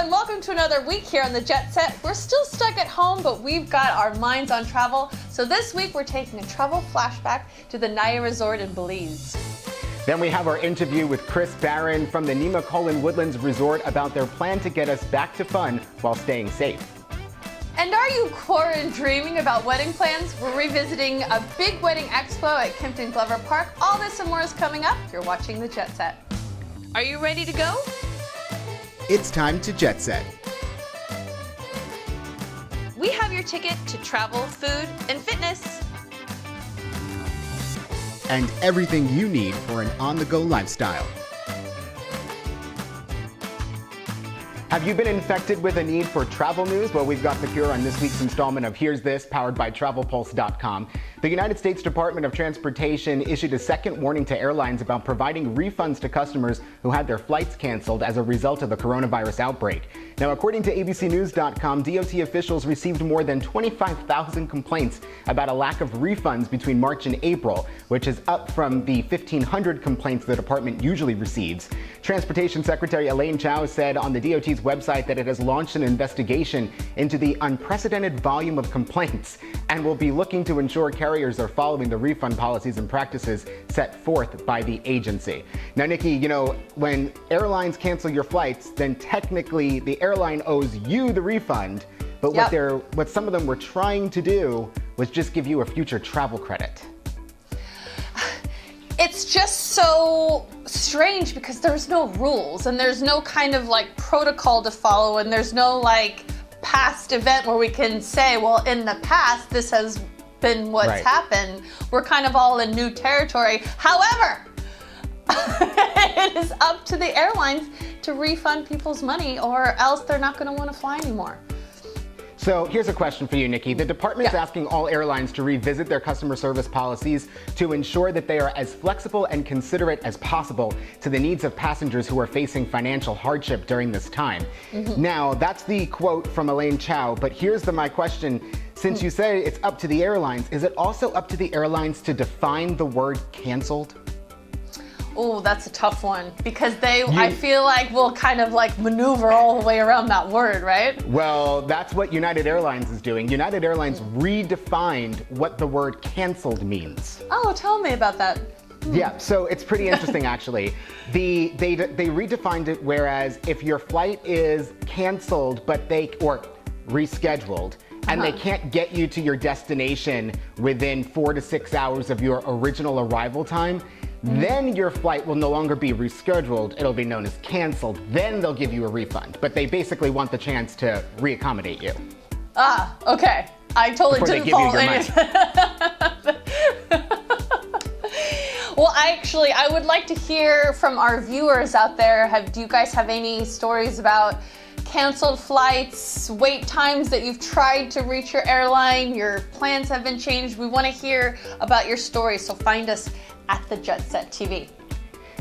and welcome to another week here on the Jet Set. We're still stuck at home, but we've got our minds on travel. So this week we're taking a travel flashback to the Naia Resort in Belize. Then we have our interview with Chris Barron from the Nemacolin Woodlands Resort about their plan to get us back to fun while staying safe. And are you dreaming about wedding plans? We're revisiting a big wedding expo at Kimpton Glover Park. All this and more is coming up. You're watching the Jet Set. Are you ready to go? It's time to Jet Set. We have your ticket to travel, food, and fitness. And everything you need for an on-the-go lifestyle. Have you been infected with a need for travel news? Well, we've got the cure on this week's installment of Here's This, powered by TravelPulse.com. The United States Department of Transportation issued a second warning to airlines about providing refunds to customers who had their flights canceled as a result of the coronavirus outbreak. Now, according to ABCnews.com, DOT officials received more than 25,000 complaints about a lack of refunds between March and April, which is up from the 1,500 complaints the department usually receives. Transportation Secretary Elaine Chao said on the DOT's website that it has launched an investigation into the unprecedented volume of complaints and will be looking to ensure carriers are following the refund policies and practices set forth by the agency. Now, Nikki, you know, when airlines cancel your flights, then technically the airline owes you the refund, but what some of them were trying to do was just give you a future travel credit. It's just so strange because there's no rules and there's no kind of like protocol to follow, and there's no like past event where we can say, well, in the past this has been what's happened. We're kind of all in new territory. However, it is up to the airlines to refund people's money, or else they're not going to want to fly anymore. So here's a question for you, Nikki. The department's asking all airlines to revisit their customer service policies to ensure that they are as flexible and considerate as possible to the needs of passengers who are facing financial hardship during this time. Now, that's the quote from Elaine Chao, but here's my question. Since you say it's up to the airlines, is it also up to the airlines to define the word canceled? Oh, that's a tough one, because I feel like we'll kind of like maneuver all the way around that word, right? Well, that's what United Airlines is doing. United Airlines redefined what the word canceled means. Oh, tell me about that. Yeah, so it's pretty interesting actually. They redefined it, whereas if your flight is canceled or rescheduled, and they can't get you to your destination within 4 to 6 hours of your original arrival time, then your flight will no longer be rescheduled. It'll be known as canceled. Then they'll give you a refund. But they basically want the chance to reaccommodate you. Ah, okay. I totally didn't follow any of that. Well, I would like to hear from our viewers out there. Do you guys have any stories about canceled flights, wait times that you've tried to reach your airline, your plans have been changed? We want to hear about your stories, so find us at the Jet Set TV.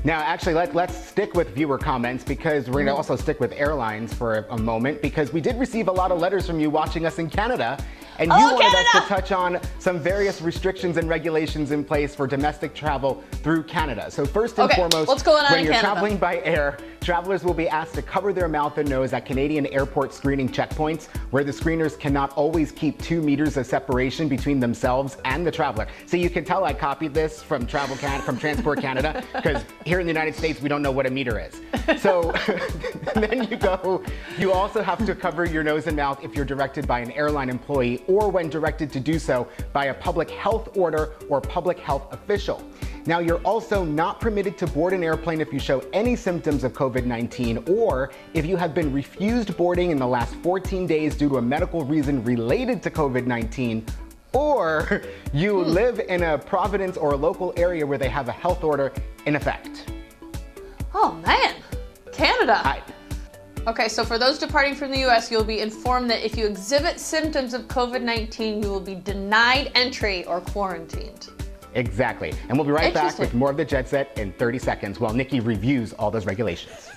Now, actually, let's stick with viewer comments, because we're going to also stick with airlines for a moment, because we did receive a lot of letters from you watching us in Canada, and you wanted us to touch on some various restrictions and regulations in place for domestic travel through Canada. So first and foremost, what's going on when in you're Canada? traveling by air, travelers will be asked to cover their mouth and nose at Canadian airport screening checkpoints, where the screeners cannot always keep 2 meters of separation between themselves and the traveler. So you can tell I copied this from Transport Canada, because here in the United States, we don't know what a meter is. So then you also have to cover your nose and mouth if you're directed by an airline employee, or when directed to do so by a public health order or public health official. Now, you're also not permitted to board an airplane if you show any symptoms of COVID-19, or if you have been refused boarding in the last 14 days due to a medical reason related to COVID-19, or you live in a province or a local area where they have a health order in effect. Oh man, Canada. Okay, so for those departing from the US, you'll be informed that if you exhibit symptoms of COVID-19, you will be denied entry or quarantined. Exactly. And we'll be right back with more of the Jet Set in 30 seconds while Nikki reviews all those regulations.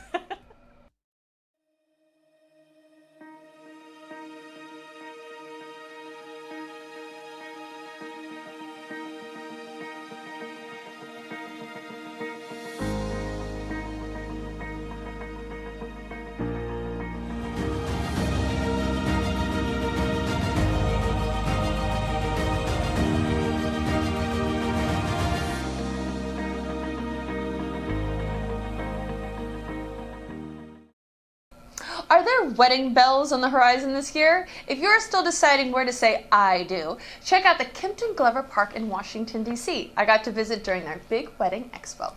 Are there wedding bells on the horizon this year? If you're still deciding where to say I do, check out the Kimpton Glover Park in Washington, D.C. I got to visit during their big wedding expo.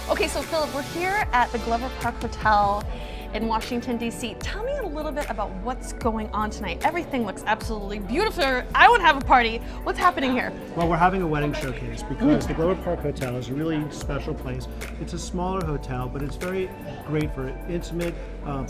Okay, so Philip, we're here at the Glover Park Hotel in Washington, D.C. Tell me a little bit about what's going on tonight. Everything looks absolutely beautiful. I want to have a party. What's happening here? Well, we're having a wedding showcase because the Glover Park Hotel is a really special place. It's a smaller hotel, but it's very great for intimate,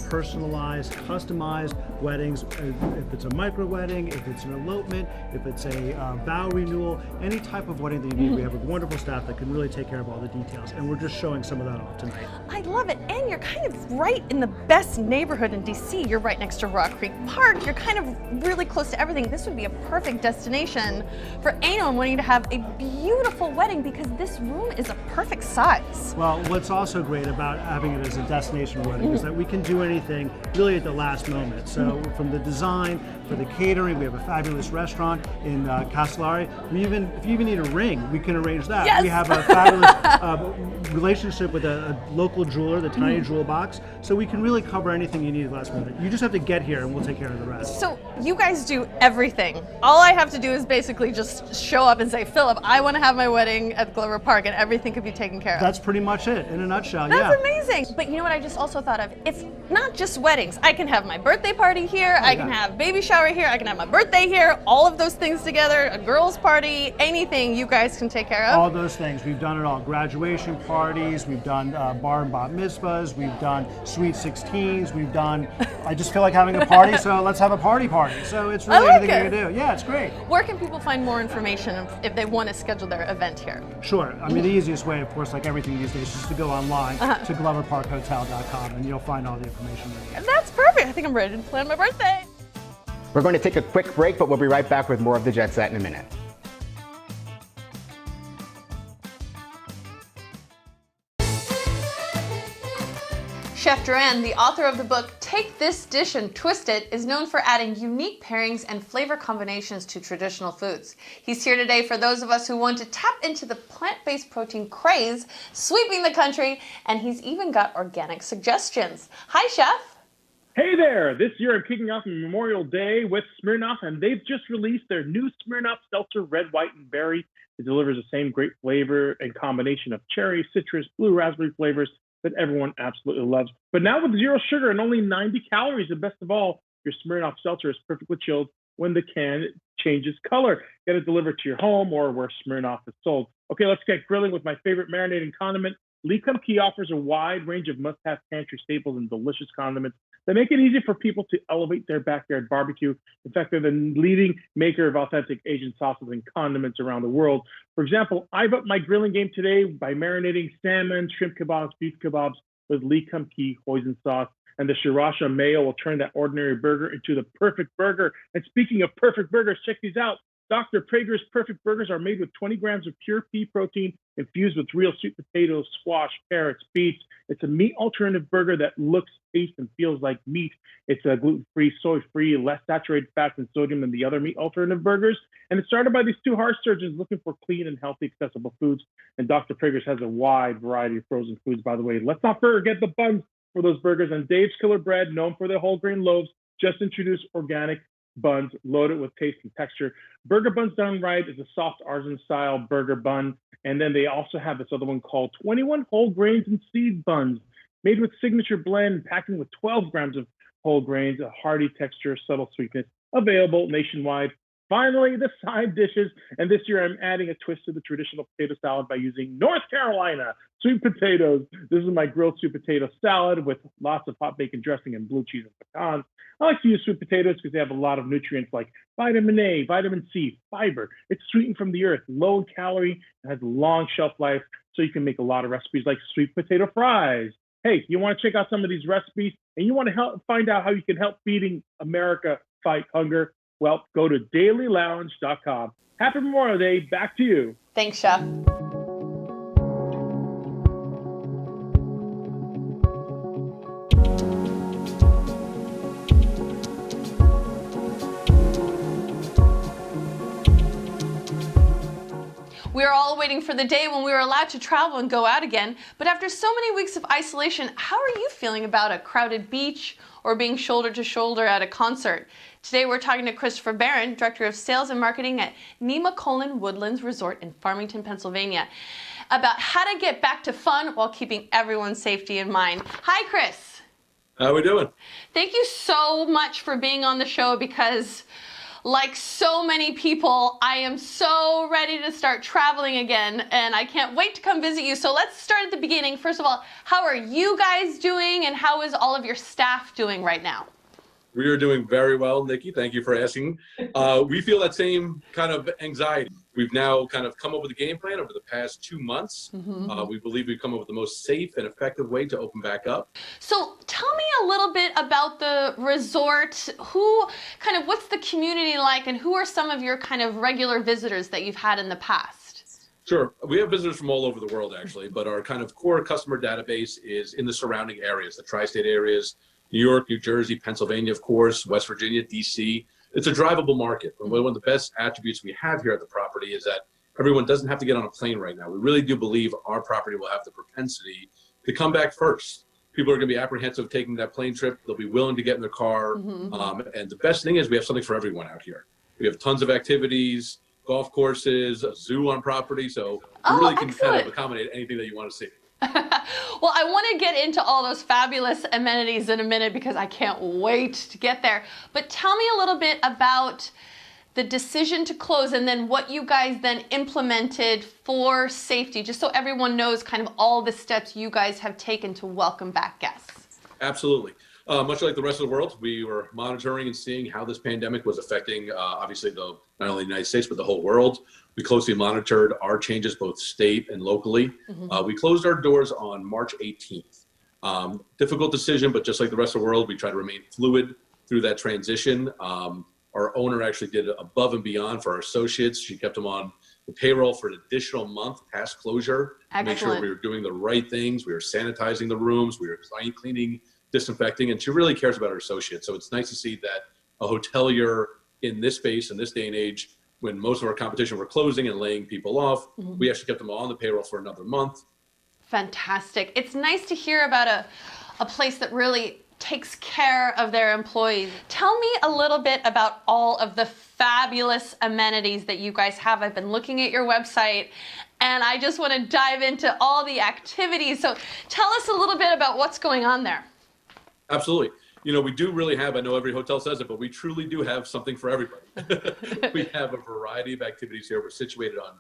personalized, customized weddings. If it's a micro wedding, if it's an elopement, if it's a vow renewal, any type of wedding that you need, we have a wonderful staff that can really take care of all the details. And we're just showing some of that off tonight. I love it. And you're kind of right in the best neighborhood in DC. You're right next to Rock Creek Park. You're kind of really close to everything. This would be a perfect destination for anyone wanting to have a beautiful wedding because this room is a perfect size. Well, what's also great about having it as a destination wedding is that we can do anything really at the last moment. So from the design, for the catering, we have a fabulous restaurant in Castellari. If you even need a ring, we can arrange that. Yes. We have a fabulous relationship with a local jeweler, the Tiny Jewel Box, so we can really cover anything you need at the last minute. You just have to get here and we'll take care of the rest. So you guys do everything. All I have to do is basically just show up and say, Philip, I want to have my wedding at Glover Park, and everything could be taken care of. That's pretty much it in a nutshell. That's amazing. But you know what I just also thought of? It's not just weddings. I can have my birthday party here, I can have baby shower here, I can have my birthday here, all of those things together, a girls' party, anything you guys can take care of. All those things. We've done it all. Graduation parties, we've done bar and bat mitzvahs, we've done sweet 16s, we've done, I just feel like having a party, so let's have a party. So it's really anything you can do. Yeah, it's great. Where can people find more information if they want to schedule their event here? Sure. I mean, the easiest way, of course, like everything these days, is to go online to gloverparkhotel.com and you'll find all the information there. That's perfect. I think I'm ready to plan my birthday. We're going to take a quick break, but we'll be right back with more of the Jet Set in a minute. Chef Duran, the author of the book Take This Dish and Twist It, is known for adding unique pairings and flavor combinations to traditional foods. He's here today for those of us who want to tap into the plant-based protein craze sweeping the country, and he's even got organic suggestions. Hi, Chef. Hey there! This year I'm kicking off Memorial Day with Smirnoff, and they've just released their new Smirnoff Seltzer Red, White, and Berry. It delivers the same great flavor and combination of cherry, citrus, blue raspberry flavors that everyone absolutely loves. But now with zero sugar and only 90 calories, and best of all, your Smirnoff Seltzer is perfectly chilled when the can changes color. Get it delivered to your home or where Smirnoff is sold. Okay, let's get grilling with my favorite marinating condiment. Lee Kum Kee offers a wide range of must-have pantry staples and delicious condiments that make it easy for people to elevate their backyard barbecue. In fact, they're the leading maker of authentic Asian sauces and condiments around the world. For example, I've upped my grilling game today by marinating salmon, shrimp kebabs, beef kebabs with Lee Kum Kee hoisin sauce. And the sriracha mayo will turn that ordinary burger into the perfect burger. And speaking of perfect burgers, check these out. Dr. Prager's perfect burgers are made with 20 grams of pure pea protein infused with real sweet potatoes, squash, carrots, beets. It's a meat alternative burger that looks, tastes, and feels like meat. It's a gluten-free, soy-free, less saturated fats and sodium than the other meat alternative burgers. And it's started by these two heart surgeons looking for clean and healthy, accessible foods. And Dr. Prager's has a wide variety of frozen foods, by the way. Let's not forget the buns for those burgers. And Dave's Killer Bread, known for their whole grain loaves, just introduced organic buns loaded with taste and texture. Burger Buns Done Right is a soft artisan-style burger bun. And then they also have this other one called 21 Whole Grains and Seed Buns, made with signature blend, packing with 12 grams of whole grains, a hearty texture, subtle sweetness, available nationwide. Finally, the side dishes. And this year I'm adding a twist to the traditional potato salad by using North Carolina sweet potatoes. This is my grilled sweet potato salad with lots of hot bacon dressing and blue cheese and pecans. I like to use sweet potatoes because they have a lot of nutrients like vitamin A, vitamin C, fiber. It's sweetened from the earth, low in calorie, and has a long shelf life, so you can make a lot of recipes like sweet potato fries. Hey, you want to check out some of these recipes and you want to find out how you can help feeding America fight hunger? Well, go to dailylounge.com. Happy Memorial Day. Back to you. Thanks, Chef. We are all waiting for the day when we are allowed to travel and go out again. But after so many weeks of isolation, how are you feeling about a crowded beach or being shoulder to shoulder at a concert? Today we're talking to Christopher Barron, Director of Sales and Marketing at Naia Woodlands Resort in Farmington, Pennsylvania, about how to get back to fun while keeping everyone's safety in mind. Hi, Chris. How we doing? Thank you so much for being on the show because, like so many people, I am so ready to start traveling again and I can't wait to come visit you. So let's start at the beginning. First of all, how are you guys doing and how is all of your staff doing right now? We are doing very well, Nikki. Thank you for asking. We feel that same kind of anxiety. We've now kind of come up with a game plan over the past 2 months. We believe we've come up with the most safe and effective way to open back up. So tell me a little bit about the resort. What's the community like and who are some of your kind of regular visitors that you've had in the past? Sure. We have visitors from all over the world, actually, but our kind of core customer database is in the surrounding areas, the tri-state areas, New York, New Jersey, Pennsylvania, of course, West Virginia, DC. It's a drivable market. One of the best attributes we have here at the property is that everyone doesn't have to get on a plane right now. We really do believe our property will have the propensity to come back first. People are going to be apprehensive of taking that plane trip. They'll be willing to get in their car. And the best thing is we have something for everyone out here. We have tons of activities, golf courses, a zoo on property. So we really can kind of accommodate anything that you want to see. Well, I want to get into all those fabulous amenities in a minute because I can't wait to get there. But tell me a little bit about the decision to close and then what you guys then implemented for safety, just so everyone knows kind of all the steps you guys have taken to welcome back guests. Absolutely. Much like the rest of the world, we were monitoring and seeing how this pandemic was affecting, obviously, not only the United States, but the whole world. We closely monitored our changes, both state and locally. We closed our doors on March 18th. Difficult decision, but just like the rest of the world, we tried to remain fluid through that transition. Our owner actually did above and beyond for our associates. She kept them on the payroll for an additional month past closure. To make sure we were doing the right things. We were sanitizing the rooms. We were cleaning, disinfecting, and she really cares about her associates. So it's nice to see that a hotelier in this space, in this day and age, when most of our competition were closing and laying people off, we actually kept them all on the payroll for another month. Fantastic. It's nice to hear about a place that really takes care of their employees. Tell me a little bit about all of the fabulous amenities that you guys have. I've been looking at your website and I just want to dive into all the activities. So tell us a little bit about what's going on there. Absolutely. You know, we do really have, I know every hotel says it, but we truly do have something for everybody. We have a variety of activities here. We're situated on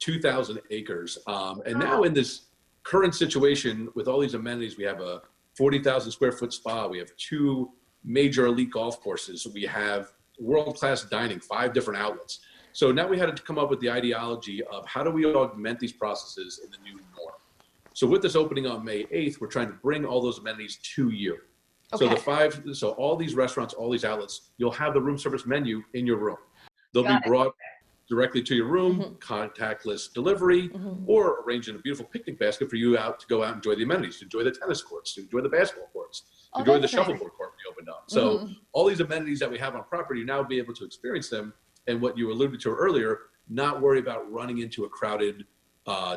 2,000 acres. And now in this current situation with all these amenities, we have a 40,000 square foot spa. We have 2 major elite golf courses. We have world-class dining, 5 different outlets. So now we had to come up with the ideology of how do we augment these processes in the new norm. So with this opening on May 8th, we're trying to bring all those amenities to you. So all these restaurants, all these outlets, you'll have the room service menu in your room. They'll be brought directly to your room, contactless delivery, or arranged in a beautiful picnic basket for you to go out and enjoy the amenities, to enjoy the tennis courts, to enjoy the basketball courts, to enjoy the shuffleboard court we opened up. So all these amenities that we have on property, you now be able to experience them. And what you alluded to earlier, not worry about running into a crowded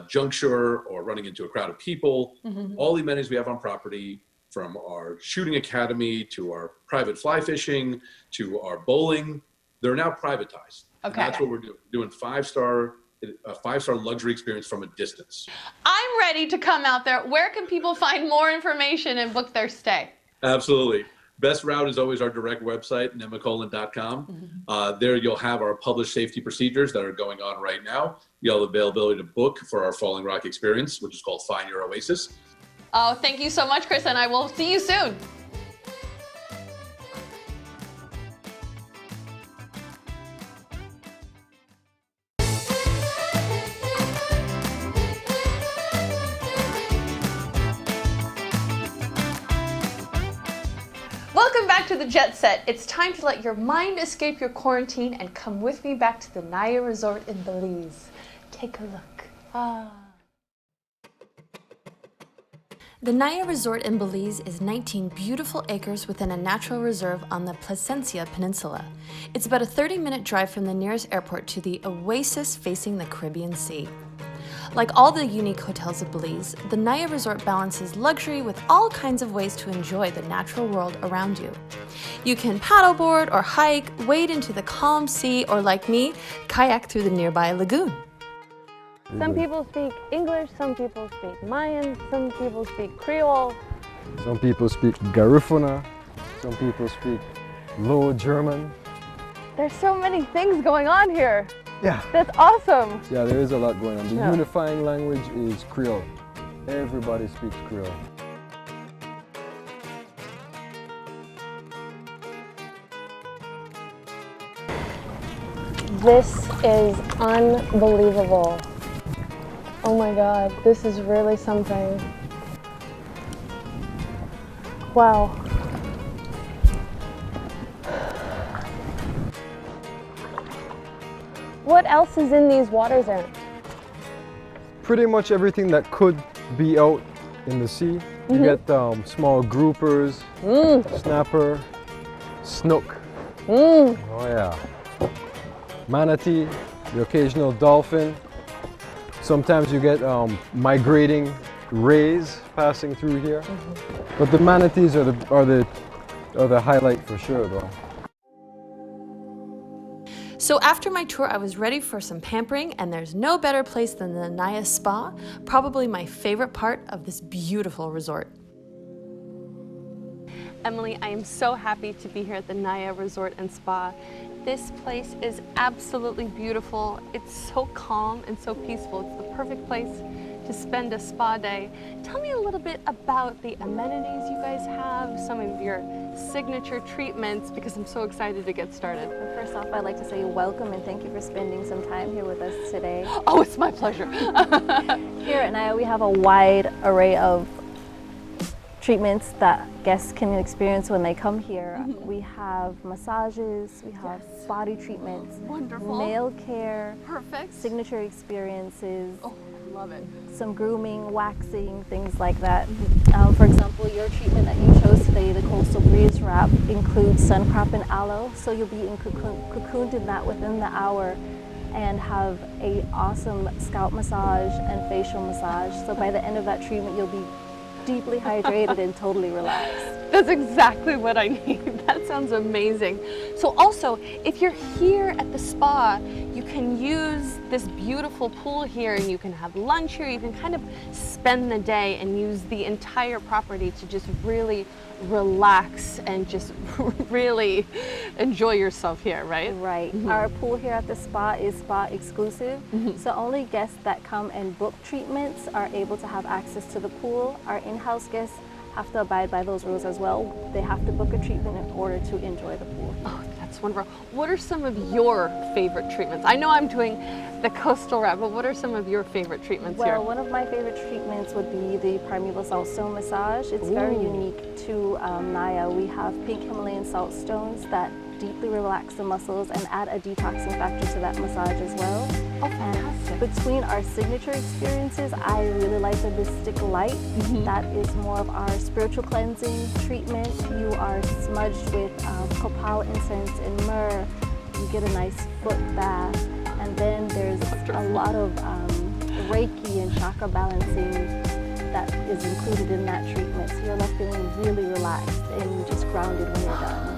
juncture or running into a crowd of people. All the amenities we have on property, from our shooting academy to our private fly fishing to our bowling, they're now privatized. And that's what we're doing a 5-star luxury experience from a distance. I'm ready to come out there. Where can people find more information and book their stay? Absolutely. Best route is always our direct website, nemacolin.com. There you'll have our published safety procedures that are going on right now. You'll have availability to book for our Falling Rock experience, which is called Find Your Oasis. Oh, thank you so much, Chris, and I will see you soon. Welcome back to the JetSet. It's time to let your mind escape your quarantine and come with me back to the Naia Resort in Belize. Take a look. The Naia Resort in Belize is 19 beautiful acres within a natural reserve on the Placencia Peninsula. It's about a 30-minute drive from the nearest airport to the oasis facing the Caribbean Sea. Like all the unique hotels of Belize, the Naia Resort balances luxury with all kinds of ways to enjoy the natural world around you. You can paddleboard or hike, wade into the calm sea, or like me, kayak through the nearby lagoon. Some people speak English, some people speak Mayan, some people speak Creole. Some people speak Garifuna, some people speak Low German. There's so many things going on here. Yeah. That's awesome. Yeah, there is a lot going on. The Yeah. unifying language is Creole. Everybody speaks Creole. This is unbelievable. Oh my God, this is really something. Wow. What else is in these waters, Aaron? Pretty much everything that could be out in the sea. You get small groupers, snapper, snook. Oh yeah. Manatee, the occasional dolphin. Sometimes you get migrating rays passing through here. But the manatees are the highlight for sure though. So after my tour, I was ready for some pampering, and there's no better place than the Naia Spa, probably my favorite part of this beautiful resort. Emily, I am so happy to be here at the Naia Resort and Spa. This place is absolutely beautiful. It's so calm and so peaceful. It's the perfect place to spend a spa day. Tell me a little bit about the amenities you guys have, some of your signature treatments, because I'm so excited to get started. First off, I'd like to say welcome and thank you for spending some time here with us today. Oh, it's my pleasure. Here at Naia, we have a wide array of treatments that guests can experience when they come here. We have massages, we have body treatments, Wonderful. nail care, Perfect. signature experiences, Oh, I love it. some grooming, waxing, things like that. For example, your treatment that you chose today, the Coastal Breeze Wrap, includes sun crop and aloe, so you'll be cocooned in that within the hour and have a awesome scalp massage and facial massage. So by the end of that treatment, you'll be deeply hydrated and totally relaxed. That's exactly what I need. That sounds amazing. So also, if you're here at the spa, you can use this beautiful pool here and you can have lunch here. You can kind of spend the day and use the entire property to just really relax and just really enjoy yourself here, right? Right. Our pool here at the spa is spa exclusive, so only guests that come and book treatments are able to have access to the pool. Our in-house guests have to abide by those rules as well. They have to book a treatment in order to enjoy the pool. Oh, that's wonderful. What are some of your favorite treatments? I know I'm doing the coastal wrap, but what are some of your favorite treatments here? Well, one of my favorite treatments would be the primeval salt stone massage. It's very unique to Naia. We have pink Himalayan salt stones that deeply relax the muscles and add a detoxing factor to that massage as well. Oh, fantastic. Between our signature experiences, I really like the Mystic Light. That is more of our spiritual cleansing treatment. You are smudged with copal incense and myrrh. You get a nice foot bath. And then there's a lot of Reiki and chakra balancing that is included in that treatment. So you're left feeling really relaxed and just grounded when you're done.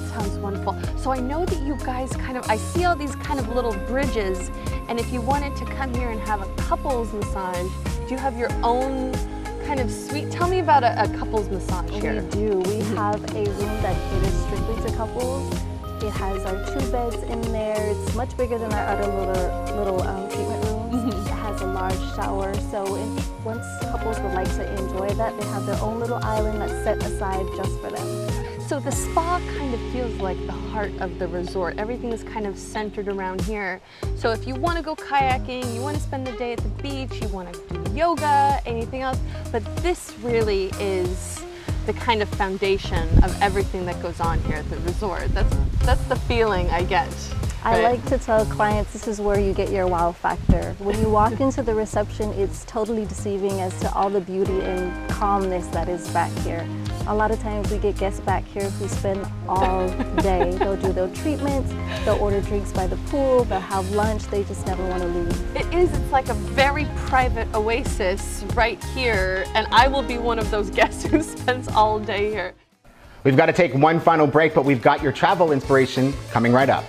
Sounds wonderful. So I know that you guys I see all these kind of little bridges, and if you wanted to come here and have a couples massage, do you have your own kind of suite? Tell me about a couples massage here. We do. We have a room that caters strictly to couples. It has our 2 beds in there. It's much bigger than our other little treatment rooms. It has a large shower, so once couples would like to enjoy that, they have their own little island that's set aside just for them. So the spa kind of feels like the heart of the resort. Everything is kind of centered around here. So if you want to go kayaking, you want to spend the day at the beach, you want to do yoga, anything else, but this really is the kind of foundation of everything that goes on here at the resort. That's the feeling I get. I like to tell clients this is where you get your wow factor. When you walk into the reception, it's totally deceiving as to all the beauty and calmness that is back here. A lot of times we get guests back here who spend all day. They'll do their treatments, they'll order drinks by the pool, they'll have lunch, they just never want to leave. It is, it's like a very private oasis right here, and I will be one of those guests who spends all day here. We've got to take one final break, but we've got your travel inspiration coming right up.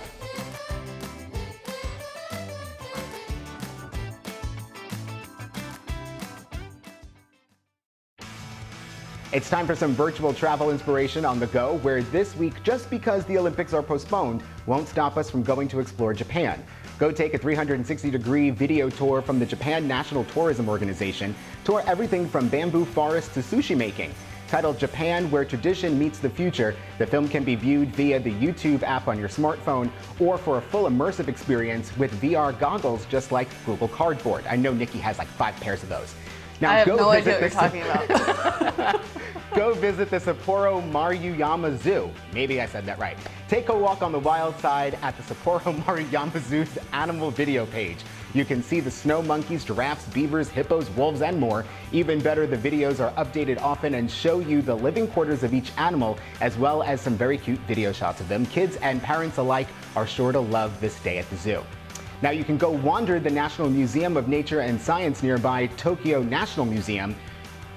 It's time for some virtual travel inspiration on the go, where this week, just because the Olympics are postponed, won't stop us from going to explore Japan. Go take a 360-degree video tour from the Japan National Tourism Organization. Tour everything from bamboo forests to sushi making. Titled Japan, Where Tradition Meets the Future, the film can be viewed via the YouTube app on your smartphone or for a full immersive experience with VR goggles just like Google Cardboard. I know Nikki has like 5 pairs of those. Now, I have no idea what you're talking about. Go visit the Sapporo Maruyama Zoo. Maybe I said that right. Take a walk on the wild side at the Sapporo Maruyama Zoo's animal video page. You can see the snow monkeys, giraffes, beavers, hippos, wolves, and more. Even better, the videos are updated often and show you the living quarters of each animal, as well as some very cute video shots of them. Kids and parents alike are sure to love this day at the zoo. Now you can go wander the National Museum of Nature and Science nearby Tokyo National Museum.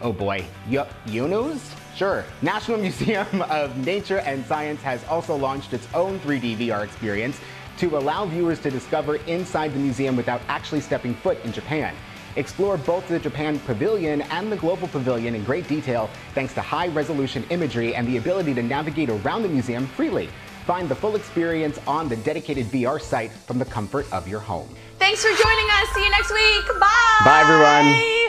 Oh boy, Yunos? Sure. National Museum of Nature and Science has also launched its own 3D VR experience to allow viewers to discover inside the museum without actually stepping foot in Japan. Explore both the Japan Pavilion and the Global Pavilion in great detail thanks to high-resolution imagery and the ability to navigate around the museum freely. Find the full experience on the dedicated VR site from the comfort of your home. Thanks for joining us. See you next week. Bye. Bye, everyone.